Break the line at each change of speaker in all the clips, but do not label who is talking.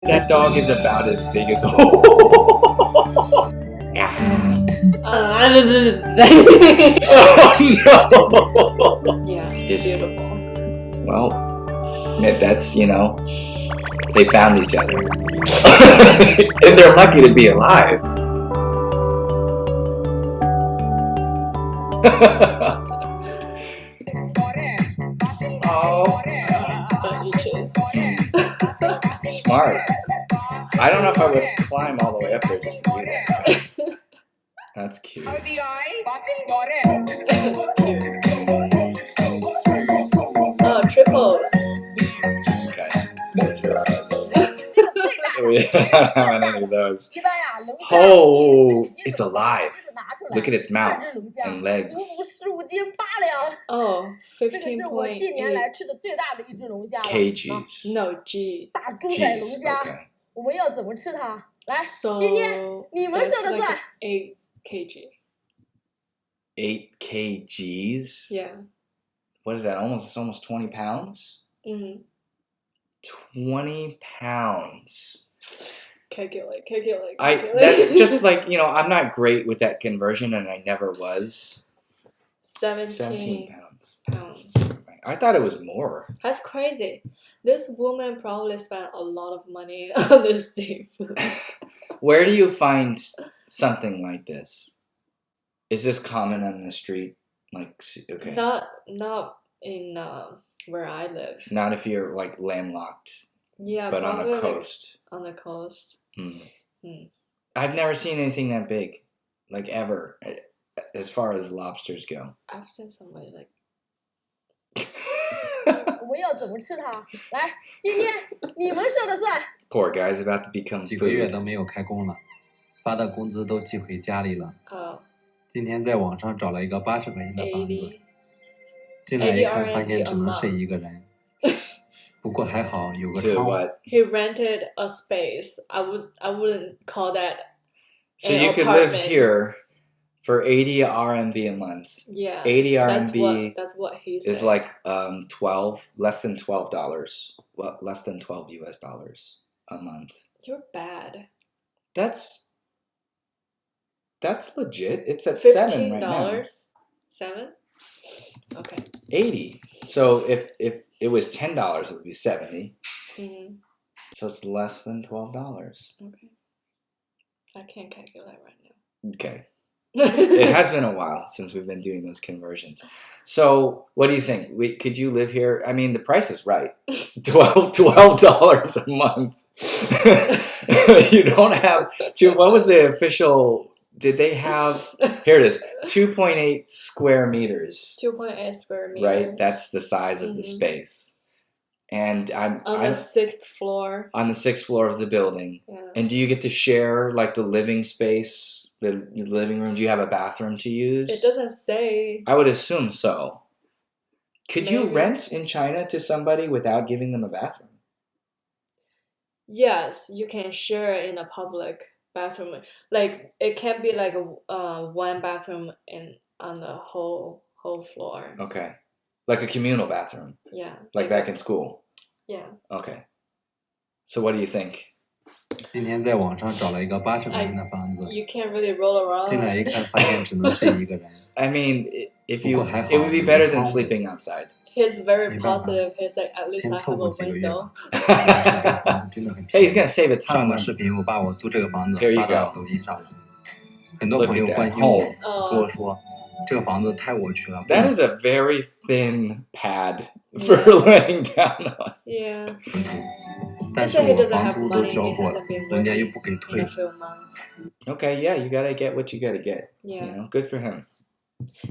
That dog is about as big as. Oh no!
Yeah,
It's
beautiful.
well, that's they found each other, and they're lucky to be alive. Oh, smart. I don't know if I would climb all the way up there just to do that. That's cute.
Oh, triples.
Okay, those are us. We don't have any of those. Oh, it's alive. Look at its mouth and legs.
Oh, 15.8
kgs.
No, G.
G's, okay.
So that's like 8 kg.
8 kgs?
Yeah.
What is that? It's almost 20 pounds?
Mm-hmm.
20 pounds.
Calculate.
That's just like, I'm not great with that conversion, and I never was.
17
pounds. I thought it was more.
That's crazy. This woman probably spent a lot of money on this seafood.
Where do you find something like this? Is this common on the street? Like, okay.
Not in where I live.
Not if you're like landlocked.
Yeah,
but on the coast.
On the coast.
I've never seen anything that big, like ever, as far as lobsters go.
I've seen somebody like.
Poor guy's about to become
几个月都没有开工了，发的工资都寄回家里了。今天在网上找了一个80块钱的房子，进来一看发现只能睡一个人。不过还好有个窗户。
He rented a space. I wouldn't call that.
So you could live here for 80 RMB a month.
Yeah.
80 RMB.
That's what he said.
Is like less than $12. Well, less than $12 US a month.
You're bad.
That's legit. It's at
$15
$7 right now.
$7? Okay.
80. So if it was $10, it would be 70.
Mm-hmm.
So it's less than $12.
Okay. I can't calculate right now.
Okay. It has been a while since we've been doing those conversions. So what do you think? Could you live here? I mean, the price is right. $12 a month. You don't have to. What was the official? Did they have? Here it is. 2.8 square meters.
2.8 square meters.
Right. That's the size of the space. And I'm
on the 6th floor.
On the 6th floor of the building.
Yeah.
And do you get to share like the living space? The living room? Do you have a bathroom to use?
It doesn't say.
I would assume so. Could
Maybe.
you rent in China to somebody without giving them a bathroom?
Yes, you can share in a public bathroom. Like it can be like one bathroom on the whole floor.
Okay, like a communal bathroom.
Yeah.
Like back in school.
Yeah.
Okay. So what do you think?
今天在网上找了一个80块钱的房子。
You can't really roll around.
进来一看，发现只能睡一个人。
I mean, it would be better than sleeping outside.
He's very positive. He's like, at least I have a window.
Hey, he's gonna save a ton
上
of
个
money.
视频我把我租这个房子
Here you
发到
go.
抖音上了，很多朋友关心我，跟我说这个房子太委屈了。
That is a very thin pad for laying down on.
Yeah.
但是我房租都交过了，人家又不给退。
Okay, yeah, you gotta get what you gotta get.
Yeah.
You know, good for him.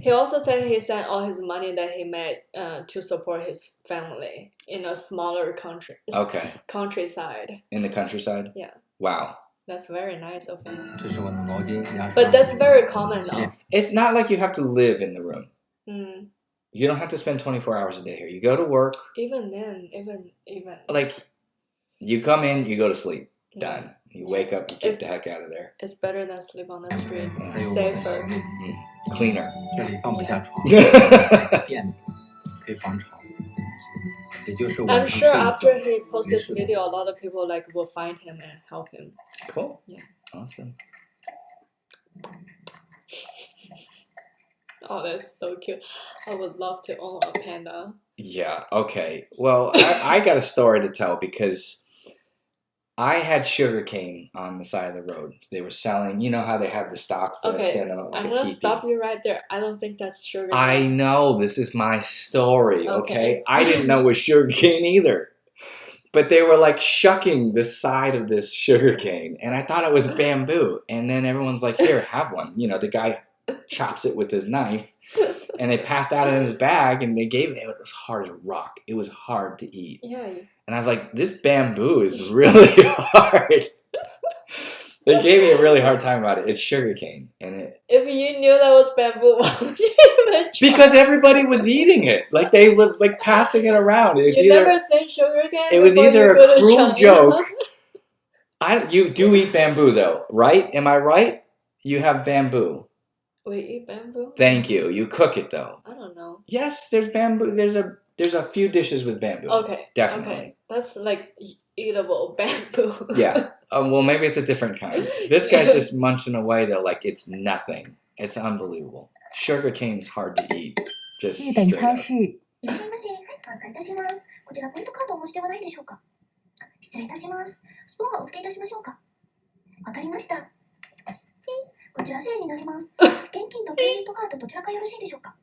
He also said he sent all his money that he made to support his family in a smaller country.
Okay.
Countryside.
In the countryside?
Yeah.
Wow.
That's very nice of him.
这是我的毛巾、牙刷。
But that's very common though.
It's not like you have to live in the room.
Mm.
You don't have to spend 24 hours a day here. You go to work.
Even then, even.
Like, you come in, you go to sleep. Done. You wake up, you get the heck out of there.
It's better than sleep on the street.
还有
Safer.
Cleaner.
这里放不下床，垫子可以防潮。
I'm sure after he posts this video, a lot of people like will find him and help him.
Cool.
Yeah.
Awesome.
Oh, that's so cute. I would love to own a panda.
Yeah. Okay. Well, I got a story to tell because I had sugarcane on the side of the road. They were selling, you know how they have the stalks that stand out like
I'm
a
going to
teepee.
stop you right there. I don't think that's sugarcane.
I know. This is my story, okay? I didn't know it was sugarcane either. But they were like shucking the side of this sugarcane. And I thought it was bamboo. And then everyone's like, here, have one. You know, the guy chops it with his knife. And they passed out in his bag and they gave it. It was hard as a rock. It was hard to eat.
Yeah.
And I was like, this bamboo is really hard. They gave me a really hard time about it. It's sugarcane.
If you knew that was bamboo, why would you even try?
Because everybody was eating it. Like they were like passing it around.
You never said sugarcane?
It was either a cruel joke. You do eat bamboo though, right? Am I right? You have bamboo.
We eat bamboo?
Thank you. You cook it though.
I don't know.
Yes, there's bamboo. There's a few dishes with bamboo.
Okay.
Definitely.
Okay. That's like eatable bamboo.
Yeah. Well, maybe it's a different kind. This guy's just munching away though, like it's nothing. It's unbelievable. Sugar cane's hard to eat. Just straight up.
いらっしゃいませ。お預かりいたします。こちらポイントカードお持ちではないでしょうか。失礼いたします。スプーンはお付けいたしましょうか。わかりました。こちら1000円になります。現金とクレジットカードどちらかよろしいでしょうか。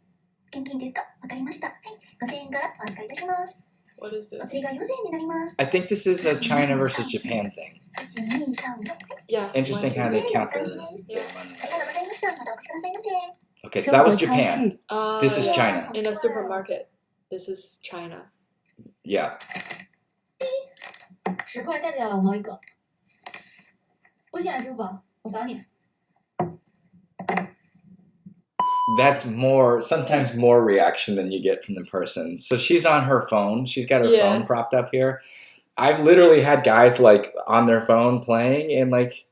現金ですか。わかりました。はい、5000円からお預かりいたします。
What is this?
お釣りが4000円になります。
I think this is a China versus Japan thing.
1、2、3、4。
Yeah.
Interesting how they count their money.
ありがとうございました。またお越しくださいませ。
Okay, so that was Japan. This is
yeah.
China.
In a supermarket. This is China.
Yeah.
10块带掉了，毛一个。我现在支付宝，我扫你。
That's sometimes more reaction than you get from the person. So she's on her phone. She's got her phone propped up here. I've literally had guys like on their phone playing and like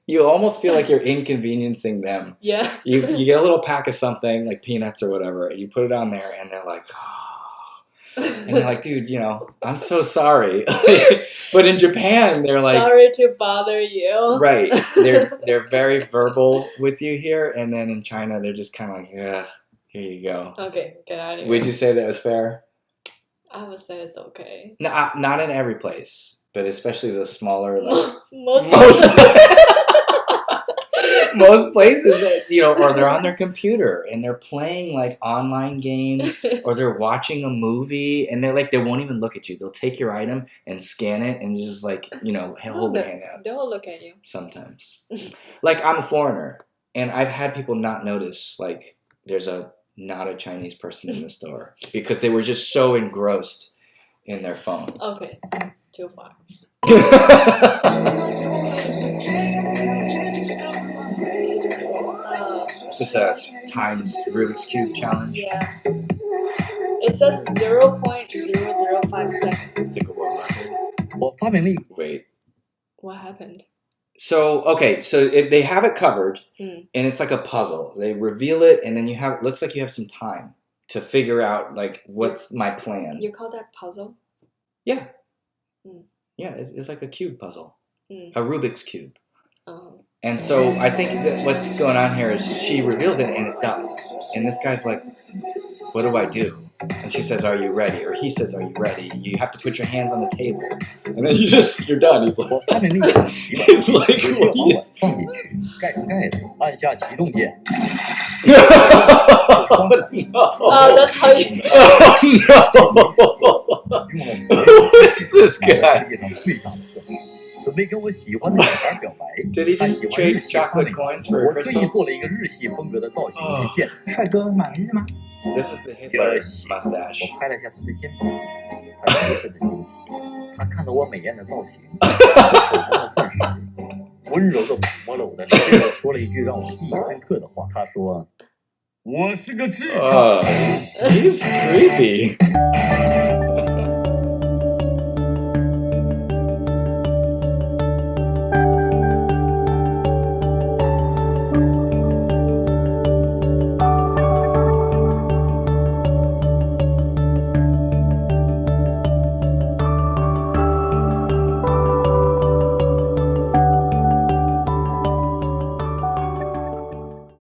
you almost feel like you're inconveniencing them.
Yeah.
You get a little pack of something like peanuts or whatever and you put it on there and they're like, oh. And you're like, dude, you know, I'm so sorry. But in Japan, they're like,
sorry to bother you.
Right. They're very verbal with you here. And then in China, they're just kind of like, yeah, here you go.
Okay, get out of here.
Would you say that was fair?
I would say it's okay.
No, not in every place, but especially the smaller, like most places, that, you know, or they're on their computer and they're playing like online games or they're watching a movie and they won't even look at you. They'll take your item and scan it and just like, you know, hold their hand out.
They'll look at you.
Sometimes. Like I'm a foreigner and I've had people not notice like there's not a Chinese person in the store because they were just so engrossed in their phone.
Okay, too far.
Is this a times Rubik's Cube challenge?
Yeah. It says 0.005 seconds.
It's like a world record. Wait.
What happened?
So, okay, so they have it covered, and it's like a puzzle. They reveal it, and then it looks like you have some time to figure out, like, what's my plan.
You call that puzzle?
Yeah. Yeah, it's like a cube puzzle. A Rubik's Cube.
Oh.
And so I think that what's going on here is she reveals it, and it's done. And this guy's like, what do I do? And she says, are you ready? Or he says, are you ready? You have to put your hands on the table. And then you're done. He's like, he's like, what do you... Oh, no.
Oh, that's how you...
Oh, no. Who is this guy? Did he just trade chocolate coins for a crystal? Oh. This is the Hitler mustache. He's creepy.